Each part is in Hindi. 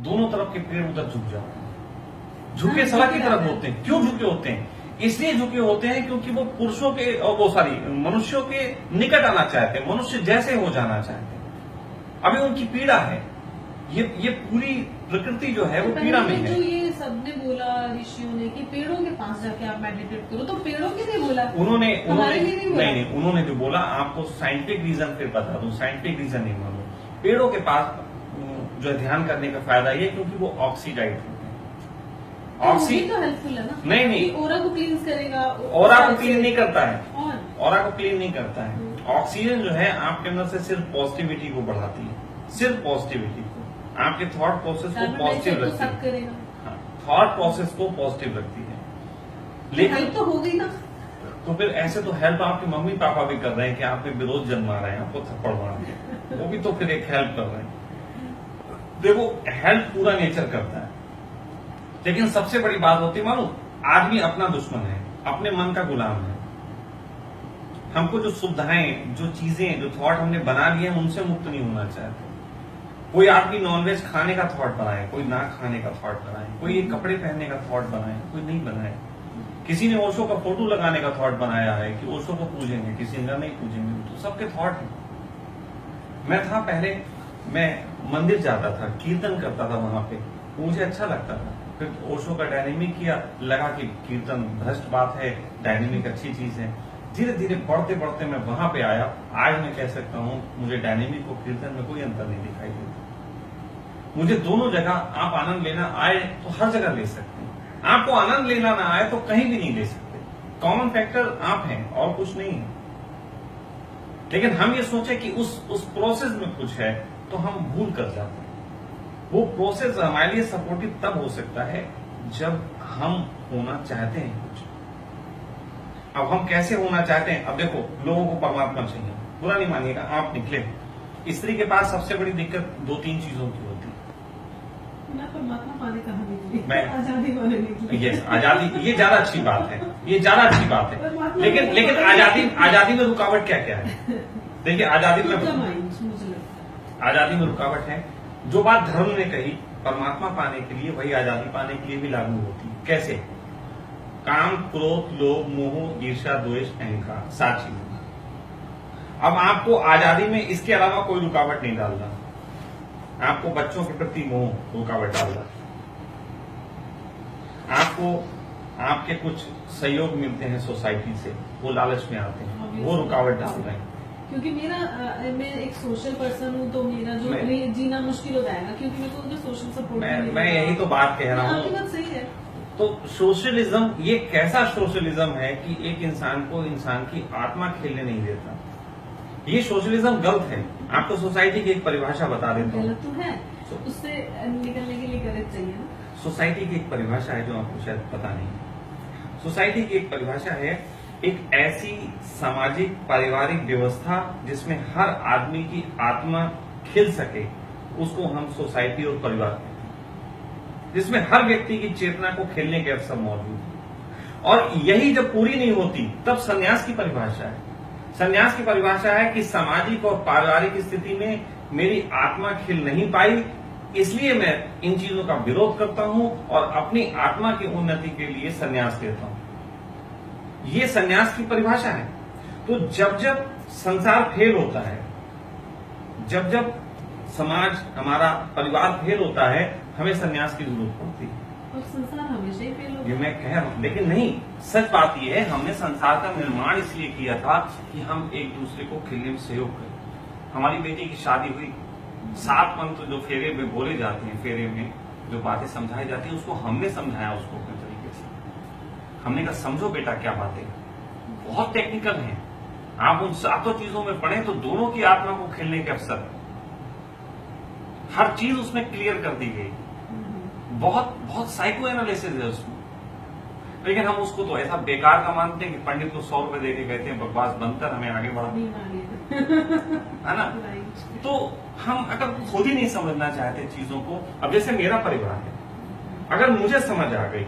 दोनों तरफ के पेड़ उधर झुक जाते हैं, झुके सड़क की तरफ होते हैं। क्यों झुके होते हैं? इसलिए झुके होते हैं क्योंकि वो पुरुषों के मनुष्यों के निकट आना चाहते हैं, मनुष्य जैसे हो जाना चाहते हैं। अभी उनकी पीड़ा है, ये पूरी प्रकृति जो है वो पीड़ा में है। जो ये सबने बोला ऋषियों ने कि पेड़ों के पास जाके आप मेडिटेट करो, तो पेड़ों के लिए बोला, उन्होंने नहीं, उन्होंने जो बोला, आपको साइंटिफिक रीजन फिर बता दूं, साइंटिफिक रीजन नहीं मानो। पेड़ों के पास जो ध्यान करने का फायदा ये क्योंकि वो ऑक्सीडाइज होते हैं। तो हेल्पफुल है ना? नहीं, ओरा को क्लींस करेगा। ओरा को क्लीन नहीं करता है, ओरा को क्लीन नहीं करता है। ऑक्सीजन जो है आपके अंदर से सिर्फ पॉजिटिविटी को बढ़ाती है, सिर्फ पॉजिटिविटी को, आपके थॉट प्रोसेस को पॉजिटिव रखती है, थॉट प्रोसेस को पॉजिटिव रखती है। लेकिन तो हो गई ना, तो फिर ऐसे तो हेल्प आपके मम्मी पापा भी कर रहे हैं कि आपके विरोध जन्मा रहे हैं, आपको थप्पड़ मार के, वो भी तो फिर एक हेल्प कर रहे हैं। देखो, हेल्प पूरा नेचर करता है, लेकिन सबसे बड़ी बात होती है, मालूम, आदमी अपना दुश्मन है, अपने मन का गुलाम है। हमको जो सुविधाएं, जो चीजें, जो थॉट हमने बना लिए हैं, उनसे मुक्त नहीं होना चाहते। कोई आदमी नॉनवेज खाने का थॉट बनाए, कोई ना खाने का थॉट बनाए, कोई ये कपड़े पहनने का थॉट बनाए, कोई नहीं बनाए। किसी ने ओशो का फोटो लगाने का थॉट बनाया है कि ओशो को पूजेंगे, किसी ने नहीं पूजेंगे, तो सबके थॉट है। मैं था पहले, मैं मंदिर जाता था, कीर्तन करता था वहां पे, मुझे अच्छा लगता था। फिर ओशो का डायनेमिक किया, लगा कि कीर्तन भ्रष्ट बात है, डायनेमिक अच्छी चीज है। धीरे धीरे बढ़ते बढ़ते मैं वहां पे आया। आज मैं कह सकता हूं, मुझे डायनेमिक और कीर्तन में कोई अंतर नहीं दिखाई देता। मुझे दोनों जगह, आप आनंद लेना आए तो हर जगह ले सकते हैं, आपको आनंद लेना ना आए तो कहीं भी नहीं ले सकते। कॉमन फैक्टर आप हैं और कुछ नहीं है। लेकिन हम ये सोचे कि उस प्रोसेस में कुछ है, तो हम भूल कर जाते हैं। वो प्रोसेस हमारे लिए सपोर्टिव तब हो सकता है जब हम होना चाहते हैं कुछ। अब हम कैसे होना चाहते हैं? अब देखो, लोगों को परमात्मा चाहिए, बुरा नहीं मानिएगा, आप निकले, स्त्री के पास सबसे बड़ी दिक्कत 2-3 चीजों की होती है। मैं परमात्मा पाने कहाँ निकली? मैं आजादी पाने निकली। यस, आजादी, ये ज्यादा अच्छी बात है, ये ज्यादा अच्छी बात है। लेकिन आजादी में रुकावट क्या क्या है? देखिए, आजादी में रुकावट है, जो बात धर्म ने कही परमात्मा पाने के लिए, वही आजादी पाने के लिए भी लागू होती है। कैसे? काम, क्रोध, लोभ, मोह, ईर्ष्या, द्वेष, अहंकार, 7 चीजें। अब आपको आजादी में इसके अलावा कोई रुकावट नहीं डालना। आपको बच्चों के प्रति मोह रुकावट डालना, आपको आपके कुछ सहयोग मिलते हैं सोसाइटी से, वो लालच में आते हैं, वो रुकावट डाल रहे हैं। क्योंकि मैं एक सोशल पर्सन हूँ, तो मेरा जो जीना मुश्किल हो जाएगा, क्योंकि मेरे को सोशल सपोर्ट मैं यही तो बात कह रहा हूँ। आपकी बात सही है। तो सोशलिज्म, ये कैसा सोशलिज्म है कि एक इंसान को इंसान की आत्मा खेलने नहीं देता। ये सोशलिज्म गलत है। आपको सोसाइटी की एक परिभाषा बता देता हूँ। गलत तो है, उससे निकलने के लिए गलत चाहिए ना। सोसाइटी की एक परिभाषा है जो आपको शायद पता नहीं। सोसाइटी की एक परिभाषा है, एक ऐसी सामाजिक पारिवारिक व्यवस्था जिसमें हर आदमी की आत्मा खिल सके, उसको हम सोसाइटी और परिवार कहते हैं, जिसमें हर व्यक्ति की चेतना को खेलने के अवसर मौजूद है। और यही जब पूरी नहीं होती, तब संन्यास की परिभाषा है। संन्यास की परिभाषा है कि सामाजिक और पारिवारिक स्थिति में मेरी आत्मा खिल नहीं पाई, इसलिए मैं इन चीजों का विरोध करता हूं और अपनी आत्मा की उन्नति के लिए संन्यास लेता हूं। ये संन्यास की परिभाषा है। तो जब जब संसार फेल होता है, जब जब समाज, हमारा परिवार फेल होता है, हमें संन्यास की जरूरत पड़ती है। और संसार हमेशा ही फेल होता है। ये मैं कह रहा हूं, लेकिन नहीं, सच बात यह है, हमने संसार का निर्माण इसलिए किया था कि हम एक दूसरे को खिलने में सहयोग करें। हमारी बेटी की शादी हुई, 7 मंत्र जो फेरे में बोले जाते हैं, फेरे में जो बातें समझाई जाती है, उसको हमने समझाया उसको अपने तरीके से। हमने कहा, समझो बेटा क्या बातें, बहुत टेक्निकल हैं, आप उन 7 चीजों में पढ़े तो दोनों की आत्मा को खेलने के अवसर, हर चीज उसमें क्लियर कर दी गई। बहुत बहुत साइको एनालिसिस है उसमें। लेकिन हम उसको तो ऐसा बेकार का मानते हैं कि पंडित को 100 रुपए देके कहते हैं बकवास बनकर हमें आगे बढ़ा, है ना? तो हम अगर खुद ही नहीं समझना चाहते चीजों को, अब जैसे मेरा परिवार है, अगर मुझे समझ आ गई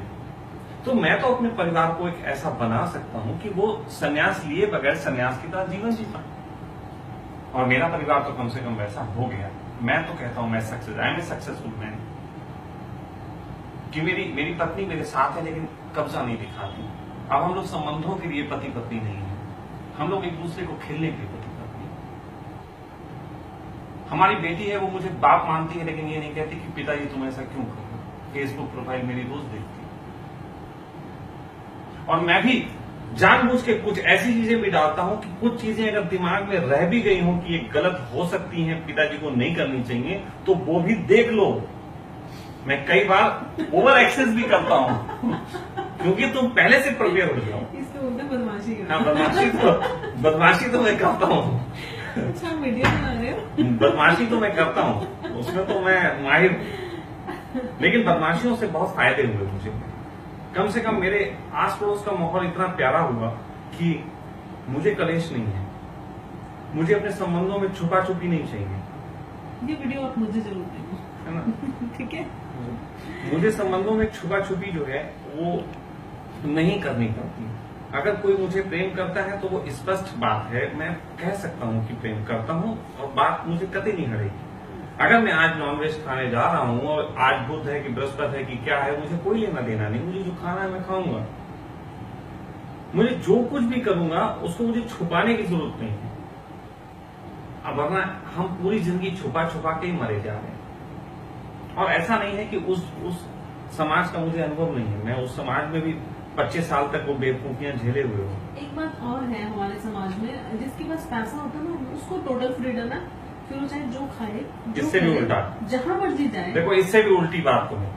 तो मैं तो अपने परिवार को एक ऐसा बना सकता हूं कि वो संन्यास लिए बगैर संन्यास की तरह जीवन जीता। और मेरा परिवार तो कम से कम वैसा हो गया। मैं तो कहता हूं मैं सक्सेसफुल मैन। कि मेरी पत्नी मेरे साथ है लेकिन कब्जा नहीं दिखाती। अब हम लोग संबंधों के लिए पति पत्नी नहीं है, हम लोग एक दूसरे को खेलने के लिए पति पत्नी। हमारी बेटी है, वो मुझे बाप मानती है लेकिन ये नहीं कहती कि पिताजी तुम ऐसा क्यों कर रहे हो। फेसबुक प्रोफाइल मेरी रोज देखती है और मैं भी जानबूझ के कुछ ऐसी चीजें भी डालता हूं कि कुछ चीजें अगर दिमाग में रह भी गई हों कि ये गलत हो सकती हैं, पिताजी को नहीं करनी चाहिए, तो वो भी देख लो। मैं कई बार ओवर एक्सेस भी करता हूं क्योंकि तुम पहले से प्रिपेयर हो जाओ। इसको बोलते हैं बदमाशी करना। हाँ, बदमाशी तो मैं करता हूँ। अच्छा, वीडियो बना रहे हो? बदमाशी तो मैं करता हूँ, उसमें तो मैं माहिर हूं। लेकिन बदमाशियों से बहुत फायदे हुए मुझे। कम से कम मेरे आस पड़ोस का माहौल इतना प्यारा हुआ कि मुझे कलेश नहीं है, मुझे अपने संबंधों में छुपा छुपी नहीं चाहिए। ये वीडियो आप मुझे जरूर देना, है ना? ठीक है? मुझे संबंधों में छुपा छुपी जो है वो नहीं करनी पड़ती। अगर कोई मुझे प्रेम करता है तो वो स्पष्ट बात है, मैं कह सकता हूं कि प्रेम करता हूं और बात मुझे कतई नहीं हटेगी। अगर मैं आज नॉनवेज खाने जा रहा हूं और आज बुध है कि बृहस्पति है कि क्या है, मुझे कोई लेना देना नहीं, मुझे जो खाना है मैं खाऊंगा। मुझे जो कुछ भी करूंगा उसको मुझे छुपाने की जरूरत नहीं है। अब वरना हम पूरी जिंदगी छुपा छुपा के ही मरे जा रहे हैं। और ऐसा नहीं है कि उस समाज का मुझे अनुभव नहीं है, मैं उस समाज में भी 25 साल तक वो बेवकूफियां झेले हुए हूँ। एक बात और है हमारे समाज में, जिसके पास पैसा होता है ना उसको टोटल फ्रीडम है, फिर वो चाहे जो खाए, इससे भी उल्टा, जहां मर्जी जाए। देखो इससे भी उल्टी बात तो है।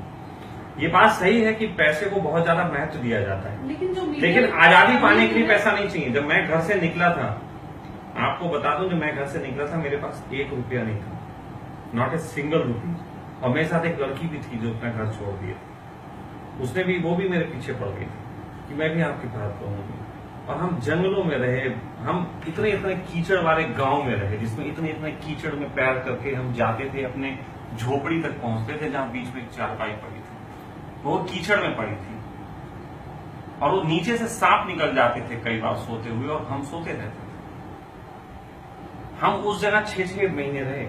ये बात सही है कि पैसे को बहुत ज्यादा महत्व दिया जाता है, लेकिन आजादी पाने के लिए पैसा नहीं चाहिए। जब मैं घर से निकला था, आपको बता दूं, जब मैं घर से निकला था मेरे पास 1 रुपया नहीं था, नॉट ए सिंगल रुपी। और मेरे साथ एक लड़की भी थी जो अपना घर छोड़ दिया, उसने भी, वो भी मेरे पीछे पड़ गई थी कि मैं भी आपके साथ रहूंगी। और हम जंगलों में रहे, हम इतने इतने कीचड़ वाले गांव में रहे जिसमें इतने इतने कीचड़ में पैर करके हम जाते थे, अपने झोपड़ी तक पहुंचते थे जहां बीच में एक चारपाई पड़ी थी, वो कीचड़ में पड़ी थी और वो नीचे से सांप निकल जाते थे कई बार सोते हुए और हम सोते रहते थे। हम उस जगह 6-6 महीने रहे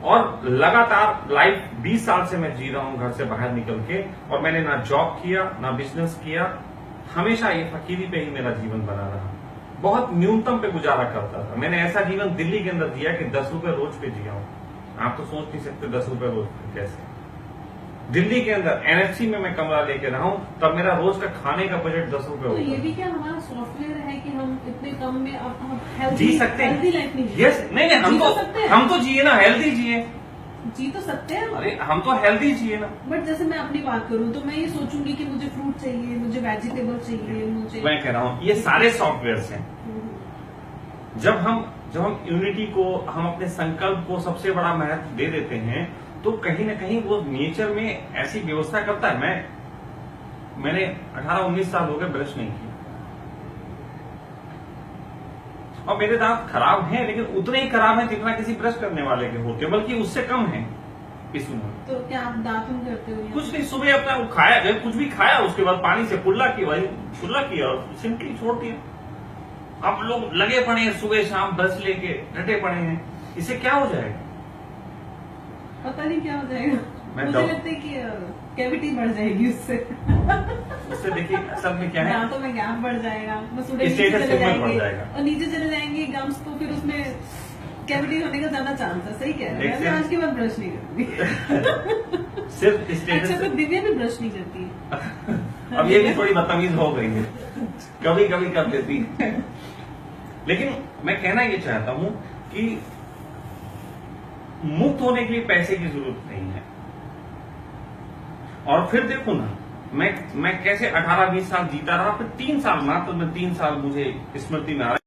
और लगातार लाइफ 20 साल से मैं जी रहा हूं घर से बाहर निकल के, और मैंने ना जॉब किया ना बिजनेस किया, हमेशा ये फकीरी पे ही मेरा जीवन बना रहा। बहुत न्यूनतम पे गुजारा करता था। मैंने ऐसा जीवन दिल्ली के अंदर जिया कि 10 रुपए रोज पे जिया हूं। आप तो सोच नहीं सकते 10 रुपए रोज पे कैसे। दिल्ली के अंदर एनएफसी में मैं कमरा लेके रहा हूं, तब मेरा रोज का खाने का बजट 10 रुपए तो होता। ये भी क्या हमारा सॉफ्टवेयर है कि हम इतने कम में अब जी सकते हैं, हेल्दी लाइफ नहीं यस, नहीं हम तो जिए ना, हेल्दी जिए, जी तो सकते हैं। अरे हम तो हेल्दी जिए ना। बट जैसे मैं अपनी बात करूं तो मैं ये सोचूंगी कि मुझे फ्रूट चाहिए, मुझे वेजिटेबल चाहिए, मुझे, मैं कह रहा हूं ये सारे सॉफ्टवेयर हैं। जब हम यूनिटी को, हम अपने संकल्प को सबसे बड़ा महत्व दे देते हैं तो कहीं ना कहीं वो नेचर में ऐसी व्यवस्था करता है। मैंने 18-19 साल हो गए ब्रश नहीं किया और मेरे दांत खराब हैं, लेकिन उतने ही खराब हैं जितना किसी ब्रश करने वाले के होते हैं, बल्कि उससे कम है इस उम्र। तो क्या आप दातुन करते हो? कुछ नहीं, सुबह अपना वो खाया, जब कुछ भी खाया उसके बाद पानी से कुल्ला किया और सिंपली छोड़ दिया। अब लोग लगे पड़े हैं सुबह शाम ब्रश लेके डटे पड़े हैं, इससे क्या हो जाएगा? पता नहीं क्या हो जाएगा। मुझे लगता है कि कैविटी बढ़ जाएगी उससे। देखिए असल में क्या है, दांतों में गैप बढ़ जाएगा, बस नीचे स्टेटस चले सिंबल बढ़ जाएंगे जाएगा। और नीचे चले जाएंगे गम्स, तो फिर उसमें कैविटी होने का ज्यादा चांस है। सही कह रहे हैं। मैं आज के बाद ब्रश नहीं करूंगी। सिर्फ स्टेटस। अच्छा, तो दिव्या भी ब्रश नहीं करती है। अब ये भी थोड़ी बदतमीज हो गई है, कभी कभी कर लेती है। लेकिन मैं कहना ये चाहता हूं कि मुक्त होने के लिए पैसे की जरूरत नहीं है। और फिर देखो ना, मैं कैसे 18-20 साल जीता रहा, फिर 3 साल, मात्र में 3 साल मुझे स्मृति में आ रहा है।